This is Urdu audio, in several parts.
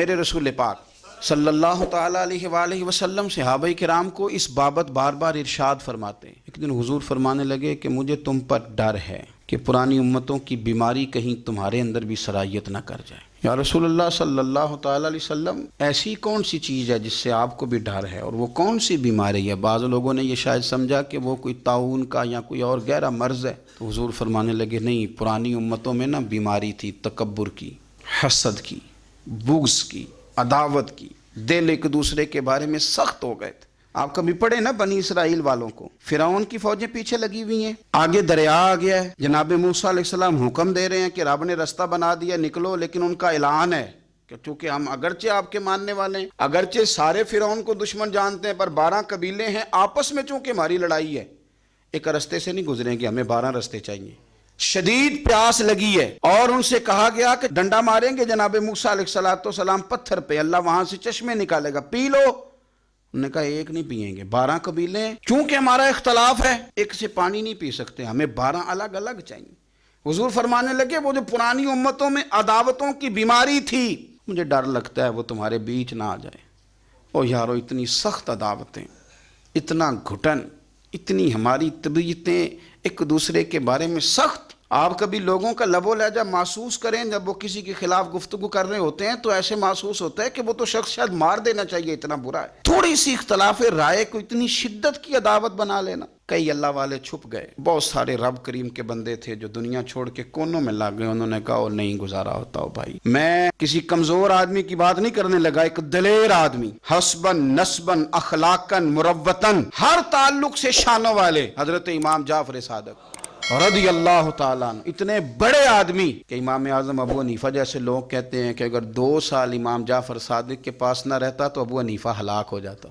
میرے رسول پاک صلی اللہ تعالیٰ علیہ وآلہ وسلم صحابہ کرام کو اس بابت بار بار ارشاد فرماتے ہیں۔ ایک دن حضور فرمانے لگے کہ مجھے تم پر ڈر ہے کہ پرانی امتوں کی بیماری کہیں تمہارے اندر بھی سرایت نہ کر جائے۔ یا رسول اللہ صلی اللہ تعالیٰ علیہ وسلم، ایسی کون سی چیز ہے جس سے آپ کو بھی ڈر ہے، اور وہ کون سی بیماری ہے؟ بعض لوگوں نے یہ شاید سمجھا کہ وہ کوئی طاعون کا یا کوئی اور گہرا مرض ہے۔ تو حضور فرمانے لگے نہیں، پرانی امتوں میں نا بیماری تھی تکبر کی، حسد کی، بغض کی، عداوت کی، دل ایک دوسرے کے بارے میں سخت ہو گئے تھے۔ آپ کبھی پڑھے نا بنی اسرائیل والوں کو، فرعون کی فوجیں پیچھے لگی ہوئی ہیں، آگے دریا آ گیا ہے، جناب موسیٰ علیہ السلام حکم دے رہے ہیں کہ رب نے رستہ بنا دیا نکلو، لیکن ان کا اعلان ہے کہ چونکہ ہم اگرچہ آپ کے ماننے والے ہیں، اگرچہ سارے فرعون کو دشمن جانتے ہیں، پر 12 قبیلے ہیں، آپس میں چونکہ ہماری لڑائی ہے، ایک رستے سے نہیں گزریں گے، ہمیں 12 رستے چاہیے۔ شدید پیاس لگی ہے اور ان سے کہا گیا کہ ڈنڈا ماریں گے جناب موسیٰ علیہ السلام پتھر پہ، اللہ وہاں سے چشمے نکالے گا، پی لو۔ انہوں نے کہا ایک نہیں پیئیں گے، 12 قبیلے ہیں، چونکہ ہمارا اختلاف ہے ایک سے پانی نہیں پی سکتے، ہمیں 12 الگ الگ چاہیے۔ حضور فرمانے لگے وہ جو پرانی امتوں میں عداوتوں کی بیماری تھی، مجھے ڈر لگتا ہے وہ تمہارے بیچ نہ آ جائے۔ او یارو، اتنی سخت عداوتیں، اتنا گھٹن، اتنی ہماری طبیعتیں ایک دوسرے کے بارے میں سخت۔ آپ کبھی لوگوں کا لب و لہجہ محسوس کریں، جب وہ کسی کے خلاف گفتگو کر رہے ہوتے ہیں تو ایسے محسوس ہوتا ہے کہ وہ تو شخص شاید مار دینا چاہیے، اتنا برا ہے۔ تھوڑی سی اختلاف رائے کو اتنی شدت کی عداوت بنا لینا۔ کئی اللہ والے چھپ گئے، بہت سارے رب کریم کے بندے تھے جو دنیا چھوڑ کے کونوں میں لگ گئے، انہوں نے کہا نہیں گزارا ہوتا ہو بھائی۔ میں کسی کمزور آدمی کی بات نہیں کرنے لگا، ایک دلیر آدمی، حسبن نسبن اخلاقن مروتن، ہر تعلق سے شانوں والے حضرت امام جعفر صادق رضی اللہ تعالیٰ عنہ، اتنے بڑے آدمی کہ امام اعظم ابو حنیفہ جیسے لوگ کہتے ہیں کہ اگر 2 سال امام جعفر صادق کے پاس نہ رہتا تو ابو حنیفہ ہلاک ہو جاتا۔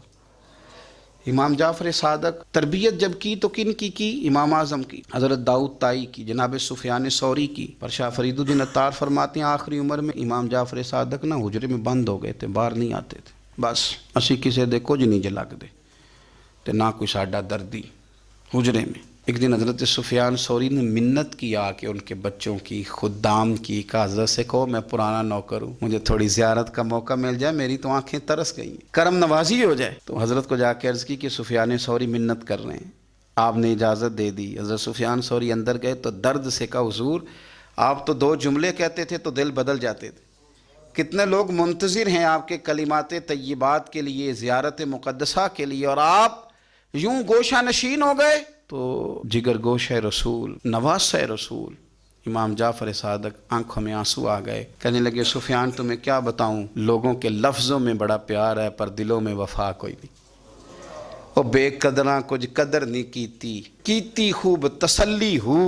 امام جعفر صادق تربیت جب کی تو کن کی؟ امام اعظم کی، حضرت داؤد طائی کی، جناب سفیان ثوری کی۔ پر شاہ فرید الدین عطار فرماتے ہیں آخری عمر میں امام جعفر صادق نا حجرے میں بند ہو گئے تھے، باہر نہیں آتے تھے، بس اسی کسے دے کچھ نہیں جلگ دے تے نہ کوئی ساڈا دردی حجرے میں۔ ایک دن حضرت سفیان ثوری نے منت کیا کہ ان کے بچوں کی، خدام کی، کہ حضرت سے کہو میں پرانا نوکر ہوں، مجھے تھوڑی زیارت کا موقع مل جائے، میری تو آنکھیں ترس گئی ہیں، کرم نوازی ہو جائے۔ تو حضرت کو جا کے عرض کی کہ سفیان ثوری منت کر رہے ہیں، آپ نے اجازت دے دی۔ حضرت سفیان ثوری اندر گئے تو درد سے کہا حضور آپ تو 2 جملے کہتے تھے تو دل بدل جاتے تھے، کتنے لوگ منتظر ہیں آپ کے کلمات طیبات کے لیے، زیارت مقدسہ کے لیے، اور آپ یوں گوشہ نشین ہو گئے۔ تو جگر گوشہ رسول، نواسہ رسول امام جعفر صادق آنکھوں میں آنسو آ گئے، کہنے لگے سفیان تمہیں کیا بتاؤں، لوگوں کے لفظوں میں بڑا پیار ہے پر دلوں میں وفا کوئی نہیں۔ او بے قدراں کچھ قدر نہیں کیتی خوب تسلی ہو،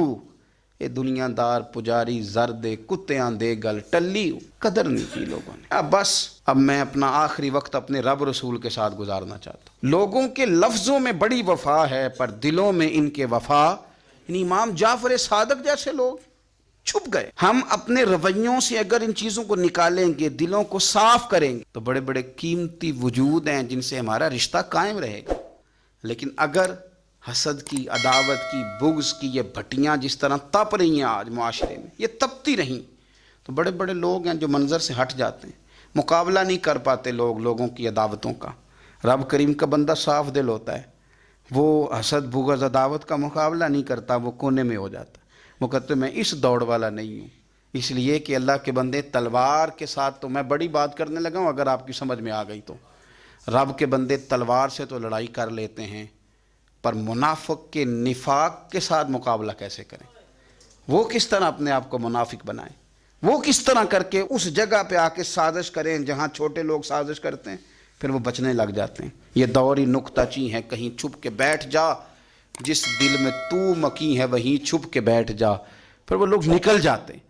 اے دنیا دار پجاری زرد کتیاں دے گل ٹلی ہو، قدر نہیں کی لوگوں نے۔ اب میں اپنا آخری وقت اپنے رب رسول کے ساتھ گزارنا چاہتا ہوں۔ لوگوں کے لفظوں میں بڑی وفا ہے پر دلوں میں ان کے وفا، یعنی امام جعفر صادق جیسے لوگ چھپ گئے۔ ہم اپنے رویوں سے اگر ان چیزوں کو نکالیں گے، دلوں کو صاف کریں گے، تو بڑے بڑے قیمتی وجود ہیں جن سے ہمارا رشتہ قائم رہے گا۔ لیکن اگر حسد کی، عداوت کی، بغض کی یہ بھٹیاں جس طرح تپ رہی ہیں آج معاشرے میں، یہ تپتی رہیں تو بڑے بڑے لوگ ہیں جو منظر سے ہٹ جاتے ہیں، مقابلہ نہیں کر پاتے لوگوں کی عداوتوں کا۔ رب کریم کا بندہ صاف دل ہوتا ہے، وہ حسد بغض عداوت کا مقابلہ نہیں کرتا، وہ کونے میں ہو جاتا۔ وہ کہتے میں اس دوڑ والا نہیں ہوں، اس لیے کہ اللہ کے بندے تلوار کے ساتھ، تو میں بڑی بات کرنے لگا ہوں اگر آپ کی سمجھ میں آ گئی تو، رب کے بندے تلوار سے تو لڑائی کر لیتے ہیں، پر منافق کے نفاق کے ساتھ مقابلہ کیسے کریں؟ وہ کس طرح اپنے آپ کو منافق بنائیں؟ وہ کس طرح کر کے اس جگہ پہ آ کے سازش کریں جہاں چھوٹے لوگ سازش کرتے ہیں، پھر وہ بچنے لگ جاتے ہیں۔ یہ دور ہی نکتہ چیں ہے، کہیں چھپ کے بیٹھ جا، جس دل میں تو مکی ہے وہیں چھپ کے بیٹھ جا، پھر وہ لوگ نکل جاتے ہیں۔